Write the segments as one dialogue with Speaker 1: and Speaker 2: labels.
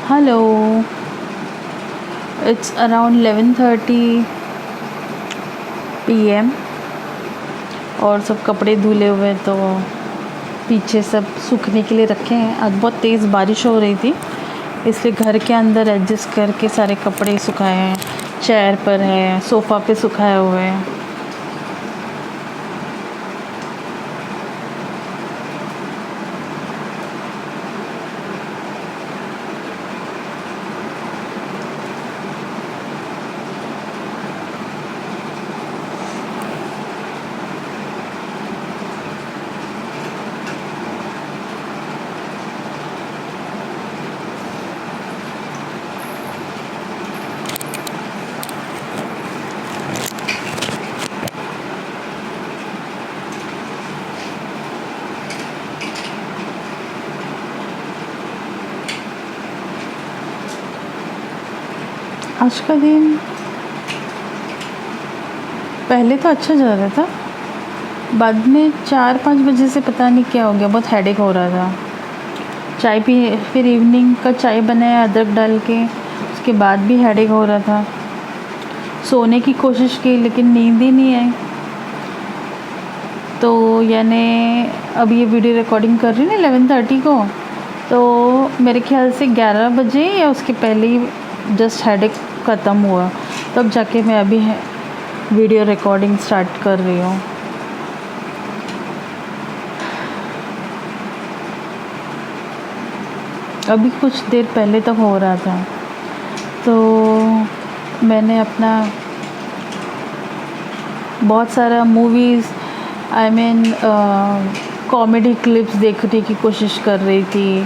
Speaker 1: Hello, it's around 11:30 p.m. और सब कपड़े धुले हुए तो पीछे सब सूखने के लिए रखे हैं। आज बहुत तेज़ बारिश हो रही थी, इसलिए घर के अंदर एडजस्ट करके सारे कपड़े सुखाए हैं। चेयर पर है, सोफ़ा पे सुखाए हुए हैं। आज का दिन पहले तो अच्छा जा रहा था, बाद में 4-5 बजे से पता नहीं क्या हो गया, बहुत हेडेक हो रहा था। चाय पी, फिर इवनिंग का चाय बनाया अदरक डाल के, उसके बाद भी हेडेक हो रहा था। सोने की कोशिश की लेकिन नींद ही नहीं आई। तो यानी अब ये वीडियो रिकॉर्डिंग कर रही हूँ ना 11:30 को, तो मेरे ख्याल से 11 बजे या उसके पहले ही जस्ट हेडेक ख़त्म हुआ, तब जाके मैं अभी वीडियो रिकॉर्डिंग स्टार्ट कर रही हूँ। अभी कुछ देर पहले तक हो रहा था, तो मैंने अपना बहुत सारा मूवीज़ कॉमेडी क्लिप्स देखने की कोशिश कर रही थी,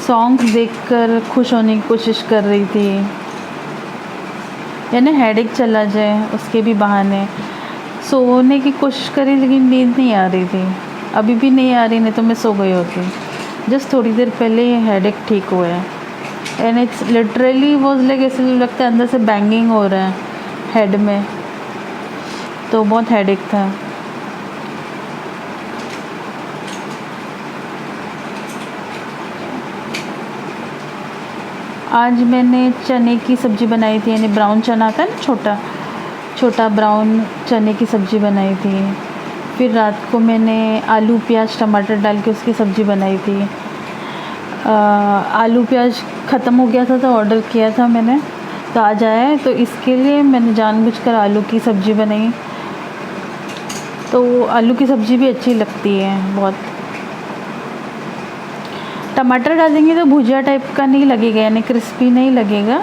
Speaker 1: सॉन्ग्स देखकर खुश होने की कोशिश कर रही थी, यानी हेडेक चला जाए उसके भी बहाने। सोने की कोशिश करी लेकिन नींद नहीं आ रही थी, अभी भी नहीं आ रही, नहीं तो मैं सो गई होती। जस्ट थोड़ी देर पहले हेडेक ठीक हुआ है, and it's literally was like, ऐसे लगता है अंदर से बैंगिंग हो रहा है हेड में, तो बहुत हेडेक था। आज मैंने चने की सब्ज़ी बनाई थी, यानी ब्राउन चना आता है ना, छोटा छोटा ब्राउन चने की सब्ज़ी बनाई थी। फिर रात को मैंने आलू प्याज टमाटर डाल के उसकी सब्ज़ी बनाई थी। आलू प्याज ख़त्म हो गया था तो ऑर्डर किया था मैंने, तो आज आया है, तो इसके लिए मैंने जानबूझकर आलू की सब्ज़ी बनाई। तो आलू की सब्ज़ी भी अच्छी लगती है बहुत। टमाटर डालेंगे तो भुजिया टाइप का नहीं लगेगा, यानी क्रिस्पी नहीं लगेगा,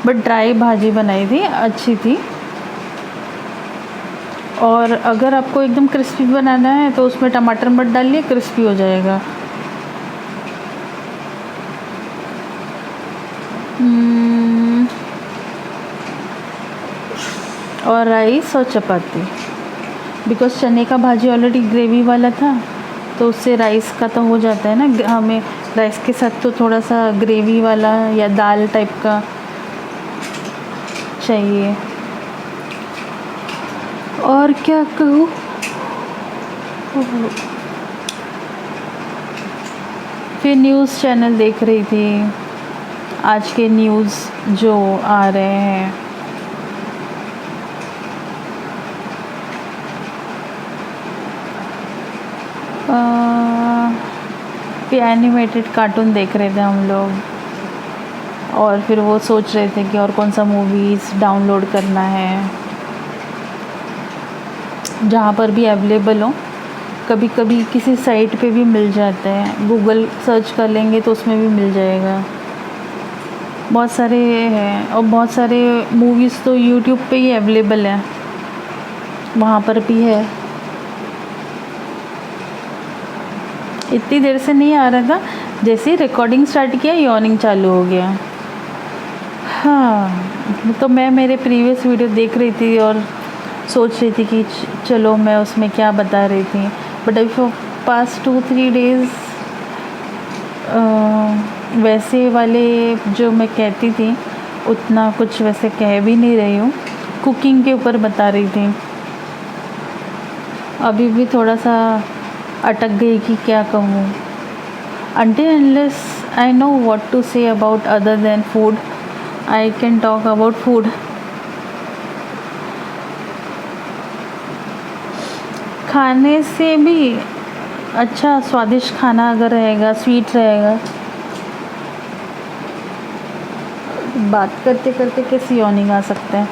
Speaker 1: बट ड्राई भाजी बनाई थी, अच्छी थी। और अगर आपको एकदम क्रिस्पी बनाना है तो उसमें टमाटर मत डालिए, क्रिस्पी हो जाएगा। और राइस और चपाती, बिकॉज़ चने का भाजी ऑलरेडी ग्रेवी वाला था, तो उससे राइस का तो हो जाता है ना। हमें राइस के साथ तो थोड़ा सा ग्रेवी वाला या दाल टाइप का चाहिए। और क्या कहूँ, फिर न्यूज़ चैनल देख रही थी, आज के न्यूज़ जो आ रहे हैं। फिर एनिमेटेड कार्टून देख रहे थे हम लोग, और फिर वो सोच रहे थे कि और कौन सा मूवीज़ डाउनलोड करना है, जहाँ पर भी अवेलेबल हो। कभी कभी किसी साइट पे भी मिल जाते हैं, गूगल सर्च कर लेंगे तो उसमें भी मिल जाएगा। बहुत सारे हैं, और बहुत सारे मूवीज़ तो यूट्यूब पे ही अवेलेबल है, वहाँ पर भी है। इतनी देर से नहीं आ रहा था, जैसे ही रिकॉर्डिंग स्टार्ट किया यॉर्निंग चालू हो गया। हाँ, तो मैं मेरे प्रीवियस वीडियो देख रही थी और सोच रही थी कि चलो मैं उसमें क्या बता रही थी, बट अभी फॉर पास्ट 2-3 डेज़ वैसे वाले जो मैं कहती थी उतना कुछ वैसे कह भी नहीं रही हूँ, कुकिंग के ऊपर बता रही थी। अभी भी थोड़ा सा अटक गई कि क्या कहूँ, until unless I know what to say about other than food. I can talk about food. खाने से भी अच्छा स्वादिष्ट खाना अगर रहेगा, स्वीट रहेगा, बात करते करते कैसे यॉर्निंग आ सकता है।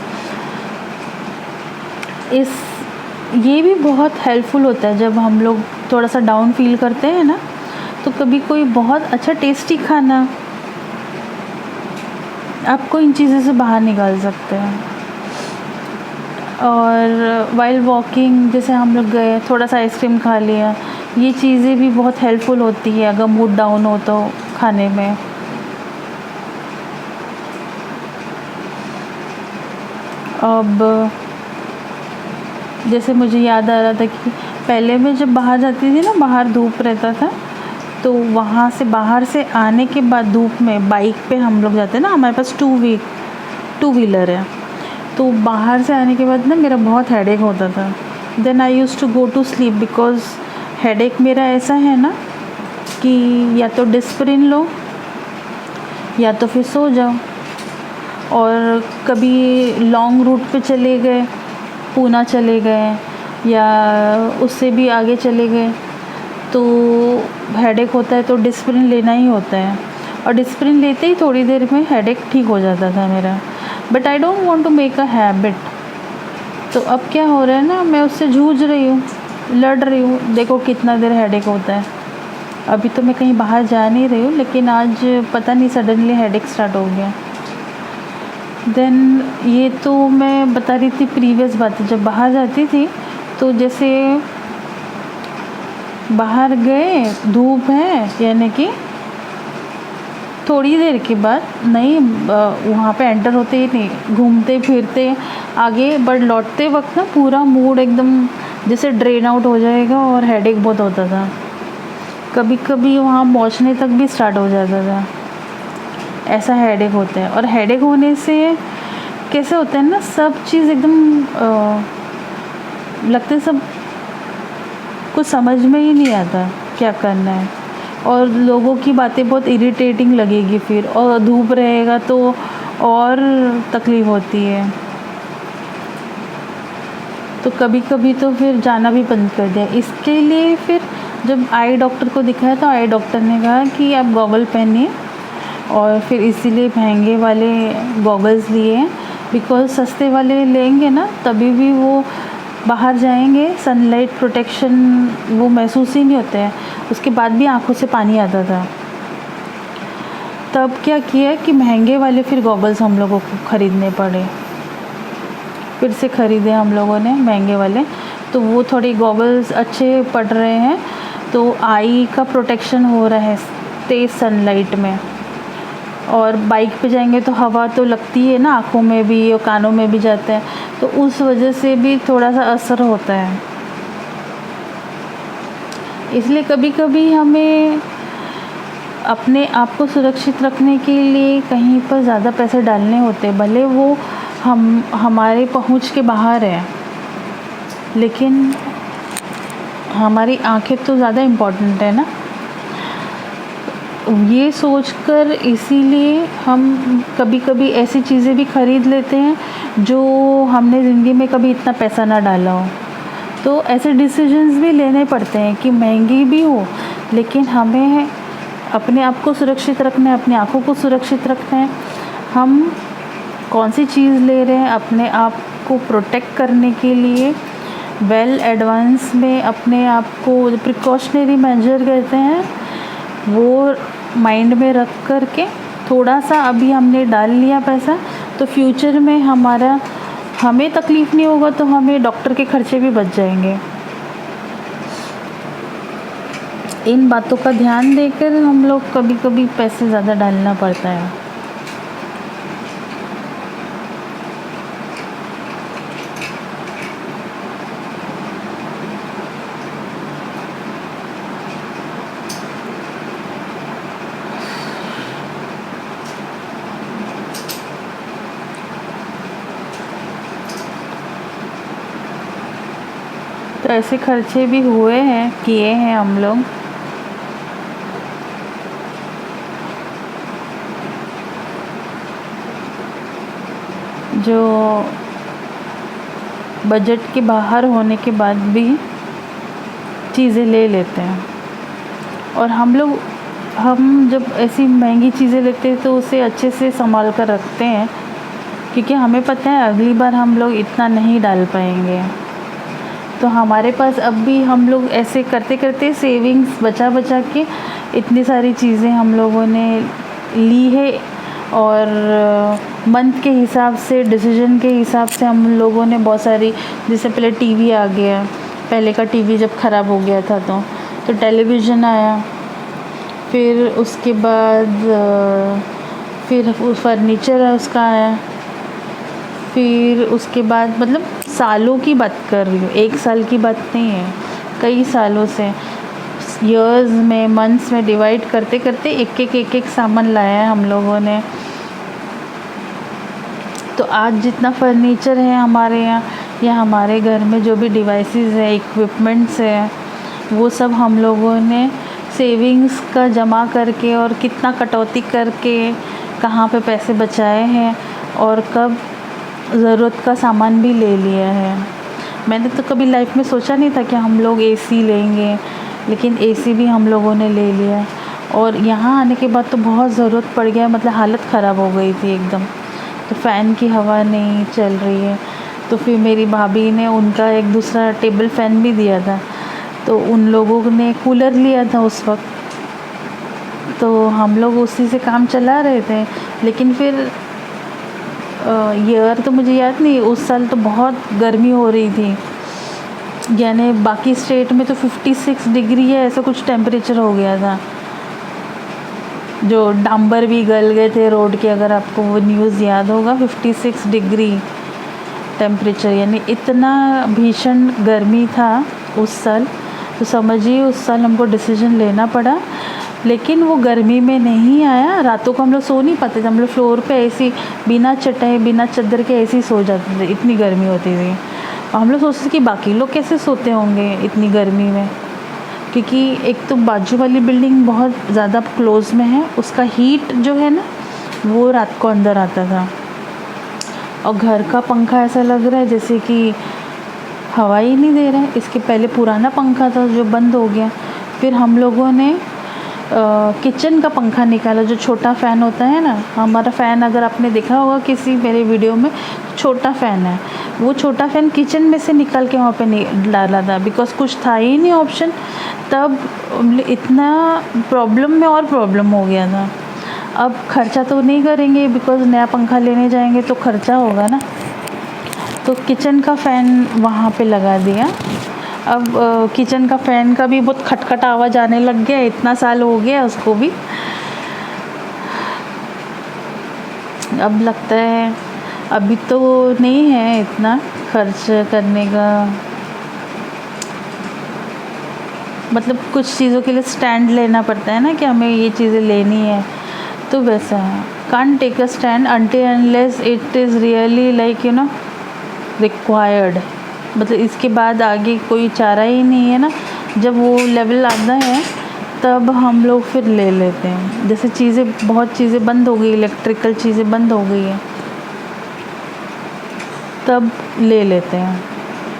Speaker 1: ये भी बहुत हेल्पफुल होता है जब हम लोग थोड़ा सा डाउन फील करते हैं ना, तो कभी कोई बहुत अच्छा टेस्टी खाना आपको इन चीज़ों से बाहर निकाल सकते हैं। और वाइल वॉकिंग जैसे हम लोग गए, थोड़ा सा आइसक्रीम खा लिया, ये चीज़ें भी बहुत हेल्पफुल होती है अगर मूड डाउन हो तो खाने में। अब जैसे मुझे याद आ रहा था कि पहले मैं जब बाहर जाती थी ना, बाहर धूप रहता था, तो वहाँ से बाहर से आने के बाद धूप में बाइक पे हम लोग जाते हैं ना, हमारे पास टू व्हीलर है, तो बाहर से आने के बाद ना मेरा बहुत हेडेक होता था। Then I use to go to sleep, because headache मेरा ऐसा है ना कि या तो डिस्प्रिन लो या तो फिर सो जाओ। और कभी लॉन्ग रूट पे चले गए, पूना चले गए या उससे भी आगे चले गए, तो हेडेक होता है तो डिस्प्रिन लेना ही होता है, और डिस्प्रिन लेते ही थोड़ी देर में हेडेक ठीक हो जाता था मेरा। But I don't want to make a habit. तो अब क्या हो रहा है ना, मैं उससे जूझ रही हूँ, लड़ रही हूँ। देखो कितना देर हेडेक होता है। अभी तो मैं कहीं बाहर जा नहीं रही हूँ, लेकिन आज पता नहीं सडनली हेडेक स्टार्ट हो गया। देन ये तो मैं बता रही थी प्रीवियस बातें, जब बाहर जाती थी तो जैसे बाहर गए, धूप है, यानी कि थोड़ी देर के बाद नहीं, वहाँ पे एंटर होते ही नहीं, घूमते फिरते आगे बट लौटते वक्त ना पूरा मूड एकदम जैसे ड्रेन आउट हो जाएगा और हेडेक बहुत होता था। कभी कभी वहाँ पहुँचने तक भी स्टार्ट हो जाता था। ऐसा हेडेक होता है। और हेडेक होने से कैसे होता है ना, सब चीज़ एकदम लगते सब कुछ समझ में ही नहीं आता क्या करना है, और लोगों की बातें बहुत इरिटेटिंग लगेगी फिर, और धूप रहेगा तो और तकलीफ़ होती है। तो कभी कभी तो फिर जाना भी बंद कर दिया। इसके लिए फिर जब आई डॉक्टर को दिखाया तो आई डॉक्टर ने कहा कि आप गॉगल पहनिए, और फिर इसीलिए महंगे वाले गॉगल्स लिए हैं, बिकॉज़ सस्ते वाले लेंगे ना तभी भी वो बाहर जाएंगे, सनलाइट प्रोटेक्शन वो महसूस ही नहीं होते हैं, उसके बाद भी आंखों से पानी आता था। तब क्या किया कि महंगे वाले फिर गॉगल्स हम लोगों को ख़रीदने पड़े, फिर से ख़रीदे हम लोगों ने महंगे वाले। तो वो थोड़े गॉगल्स अच्छे पड़ रहे हैं, तो आई का प्रोटेक्शन हो रहा है तेज़ सनलाइट में। और बाइक पे जाएंगे तो हवा तो लगती है ना आँखों में भी और कानों में भी जाता है, तो उस वजह से भी थोड़ा सा असर होता है। इसलिए कभी कभी हमें अपने आप को सुरक्षित रखने के लिए कहीं पर ज़्यादा पैसे डालने होते हैं, भले वो हमारे पहुंच के बाहर है, लेकिन हमारी आंखें तो ज़्यादा इम्पोर्टेंट है ना। ये सोचकर इसीलिए हम कभी कभी ऐसी चीज़ें भी ख़रीद लेते हैं जो हमने ज़िंदगी में कभी इतना पैसा ना डाला हो। तो ऐसे डिसीजंस भी लेने पड़ते हैं कि महंगी भी हो, लेकिन हमें अपने आप को सुरक्षित रखना है, अपनी आँखों को सुरक्षित रखना है। हम कौन सी चीज़ ले रहे हैं अपने आप को प्रोटेक्ट करने के लिए, वेल एडवांस में अपने आप को प्रिकॉशनरी मेजर कहते हैं, वो माइंड में रख कर के थोड़ा सा अभी हमने डाल लिया पैसा, तो फ्यूचर में हमें तकलीफ़ नहीं होगा, तो हमें डॉक्टर के खर्चे भी बच जाएंगे। इन बातों का ध्यान देकर हम लोग कभी कभी पैसे ज़्यादा डालना पड़ता है। तो ऐसे खर्चे भी किए हैं हम लोग। जो बजट के बाहर होने के बाद भी चीज़ें ले लेते हैं। और हम जब ऐसी महंगी चीज़ें लेते हैं तो उसे अच्छे से संभाल कर रखते हैं, क्योंकि हमें पता है अगली बार हम लोग इतना नहीं डाल पाएंगे। तो हमारे पास अब भी हम लोग ऐसे करते करते सेविंग्स बचा बचा के इतनी सारी चीज़ें हम लोगों ने ली है। और मंथ के हिसाब से, डिसीजन के हिसाब से हम लोगों ने बहुत सारी, जैसे पहले टीवी आ गया, पहले का टीवी जब ख़राब हो गया था तो टेलीविज़न आया, फिर उसके बाद फिर फर्नीचर उसका आया, फिर उसके बाद मतलब सालों की बात कर रही हूँ, 1 साल की बात नहीं है, कई सालों से ईयर्स में, मंथ्स में डिवाइड करते करते एक एक सामान लाया है हम लोगों ने। तो आज जितना फर्नीचर है हमारे यहाँ या हमारे घर में जो भी डिवाइसेस है, इक्विपमेंट्स है, वो सब हम लोगों ने सेविंग्स का जमा करके और कितना कटौती करके कहाँ पे पैसे बचाए हैं और कब ज़रूरत का सामान भी ले लिया है। मैंने तो कभी लाइफ में सोचा नहीं था कि हम लोग एसी लेंगे, लेकिन एसी भी हम लोगों ने ले लिया। और यहाँ आने के बाद तो बहुत ज़रूरत पड़ गया, मतलब हालत ख़राब हो गई थी एकदम। तो फ़ैन की हवा नहीं चल रही है, तो फिर मेरी भाभी ने उनका एक दूसरा टेबल फ़ैन भी दिया था, तो उन लोगों ने कूलर लिया था उस वक्त, तो हम लोग उसी से काम चला रहे थे। लेकिन फिर ईयर तो मुझे याद नहीं, उस साल तो बहुत गर्मी हो रही थी, यानी बाकी स्टेट में तो 56 डिग्री है ऐसा कुछ टेम्परेचर हो गया था, जो डांबर भी गल गए थे रोड के, अगर आपको वो न्यूज़ याद होगा, 56 डिग्री टेम्परेचर, यानी इतना भीषण गर्मी था उस साल। तो समझिए उस साल हमको डिसीजन लेना पड़ा, लेकिन वो गर्मी में नहीं आया। रातों को हम लोग सो नहीं पाते थे, हम लोग फ्लोर पे ऐसी बिना चटाई बिना चादर के ऐसे ही सो जाते थे, इतनी गर्मी होती थी। और हम लोग सोचते थे कि बाकी लोग कैसे सोते होंगे इतनी गर्मी में, क्योंकि एक तो बाजू वाली बिल्डिंग बहुत ज़्यादा क्लोज़ में है, उसका हीट जो है ना वो रात को अंदर आता था, और घर का पंखा ऐसा लग रहा है जैसे कि हवा ही नहीं दे रहा है। इसके पहले पुराना पंखा था जो बंद हो गया, फिर हम लोगों ने किचन का पंखा निकाला, जो छोटा फ़ैन होता है ना, हमारा फ़ैन अगर आपने देखा होगा किसी मेरे वीडियो में, छोटा फ़ैन है, वो छोटा फ़ैन किचन में से निकाल के वहाँ पे डाला था, बिकॉज़ कुछ था ही नहीं ऑप्शन। तब इतना प्रॉब्लम में और प्रॉब्लम हो गया था। अब खर्चा तो नहीं करेंगे, बिकॉज़ नया पंखा लेने जाएंगे तो खर्चा होगा ना, तो किचन का फ़ैन वहाँ पे लगा दिया। अब किचन का फ़ैन का भी बहुत खटखट आवाज़ आने लग गया, इतना साल हो गया उसको भी। अब लगता है अभी तो नहीं है इतना खर्च करने का, मतलब कुछ चीज़ों के लिए स्टैंड लेना पड़ता है ना कि हमें ये चीज़ें लेनी है, तो वैसा है। Can't take a stand until unless it is really like required, मतलब इसके बाद आगे कोई चारा ही नहीं है ना। जब वो लेवल आता है तब हम लोग फिर ले लेते हैं। जैसे बहुत चीज़ें बंद हो गई, इलेक्ट्रिकल चीज़ें बंद हो गई हैं, तब ले लेते हैं,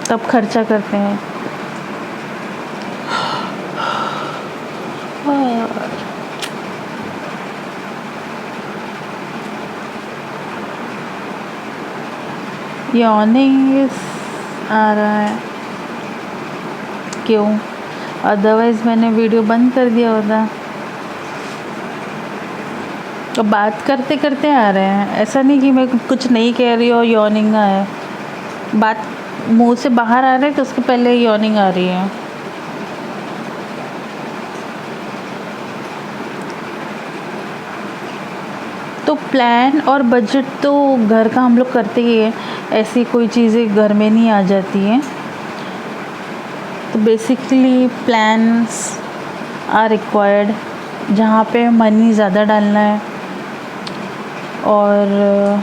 Speaker 1: तब खर्चा करते हैं। यॉर्निंग आ रहा है, क्यों? अदरवाइज़ मैंने वीडियो बंद कर दिया होता। तो बात करते करते आ रहे हैं, ऐसा नहीं कि मैं कुछ नहीं कह रही और यॉर्निंग है, बात मुंह से बाहर आ रहा है तो उसके पहले यॉर्निंग आ रही है। तो प्लान और बजट तो घर का हम लोग करते ही हैं, ऐसी कोई चीज़ें घर में नहीं आ जाती हैं। तो बेसिकली प्लान्स आर रिक्वायर्ड, जहाँ पे मनी ज़्यादा डालना है, और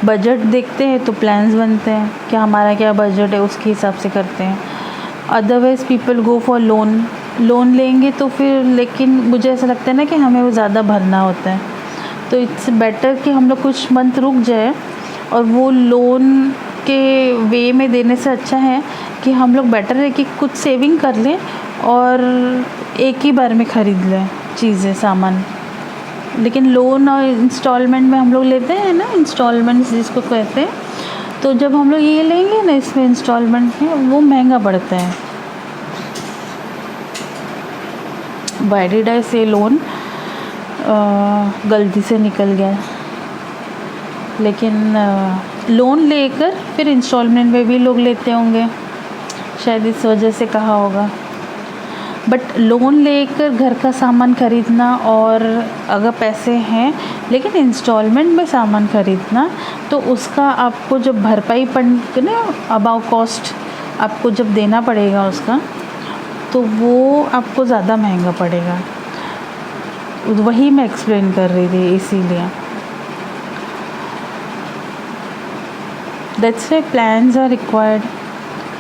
Speaker 1: बजट देखते हैं तो प्लान्स बनते हैं कि हमारा क्या बजट है, उसके हिसाब से करते हैं। Otherwise people go for loan लेंगे तो फिर, लेकिन मुझे ऐसा लगता है ना कि हमें वो ज़्यादा भरना होता है, तो इट्स बेटर कि हम लोग कुछ मंथ रुक जाए और वो लोन के वे में देने से अच्छा है कि हम लोग बेटर है कि कुछ सेविंग कर लें और एक ही बार में ख़रीद लें चीज़ें सामान। लेकिन लोन और इंस्टॉलमेंट में हम लोग लेते हैं ना, इंस्टॉलमेंट्स जिसको कहते हैं, तो जब हम लोग ये लेंगे ना इसमें इंस्टॉलमेंट में, वो महंगा पड़ता है। वाई डिड आई से लोन, गलती से निकल गया। लेकिन लोन लेकर फिर इंस्टॉलमेंट में भी लोग लेते होंगे, शायद इस वजह से कहा होगा। बट लोन लेकर घर का सामान ख़रीदना और अगर पैसे हैं लेकिन इंस्टॉलमेंट में सामान ख़रीदना, तो उसका आपको जब भरपाई ना अबाउ कॉस्ट आपको जब देना पड़ेगा उसका, तो वो आपको ज़्यादा महंगा पड़ेगा। वही मैं एक्सप्लेन कर रही थी, इसीलिए that's why plans are required.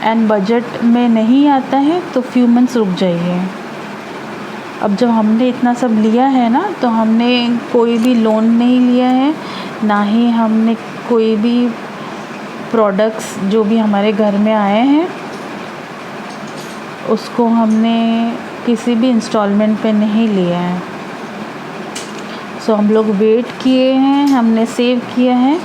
Speaker 1: And budget में नहीं आता है तो फ्यू मंथ्स रुक जाइए। अब जब हमने इतना सब लिया है ना, तो हमने कोई भी लोन नहीं लिया है, ना ही हमने कोई भी प्रोडक्ट्स जो भी हमारे घर में आए हैं उसको हमने किसी भी इंस्टॉलमेंट पे नहीं लिया है। सो हम लोग वेट किए हैं, हमने सेव किया है,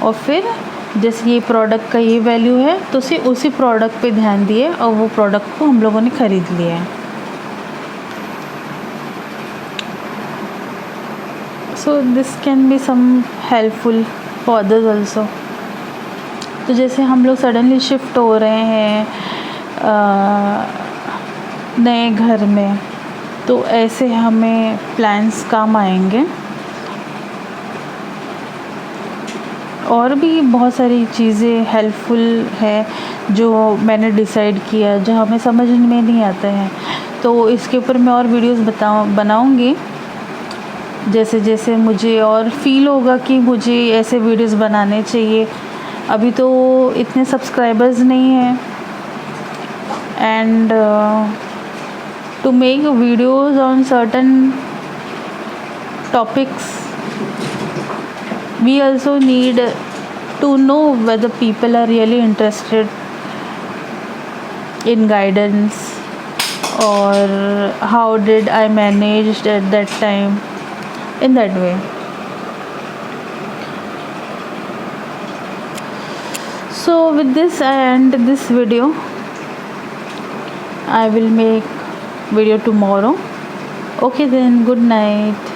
Speaker 1: और फिर जैसे ये प्रोडक्ट का ये वैल्यू है तो उसी प्रोडक्ट पे ध्यान दिए और वो प्रोडक्ट को हम लोगों ने ख़रीद लिया है। So this can be some helpful for others also. तो जैसे हम लोग सडनली शिफ्ट हो रहे हैं नए घर में, तो ऐसे हमें प्लान्स काम आएंगे। और भी बहुत सारी चीज़ें हेल्पफुल है जो मैंने डिसाइड किया, जो हमें समझ में नहीं आता है, तो इसके ऊपर मैं और वीडियोस बनाऊंगी जैसे जैसे मुझे और फील होगा कि मुझे ऐसे वीडियोस बनाने चाहिए। अभी तो इतने सब्सक्राइबर्स नहीं हैं, and to make videos on certain topics we also need to know whether people are really interested in guidance, or how did I manage at that time, in that way. So with this I end this video. I will make video tomorrow. Okay then, good night.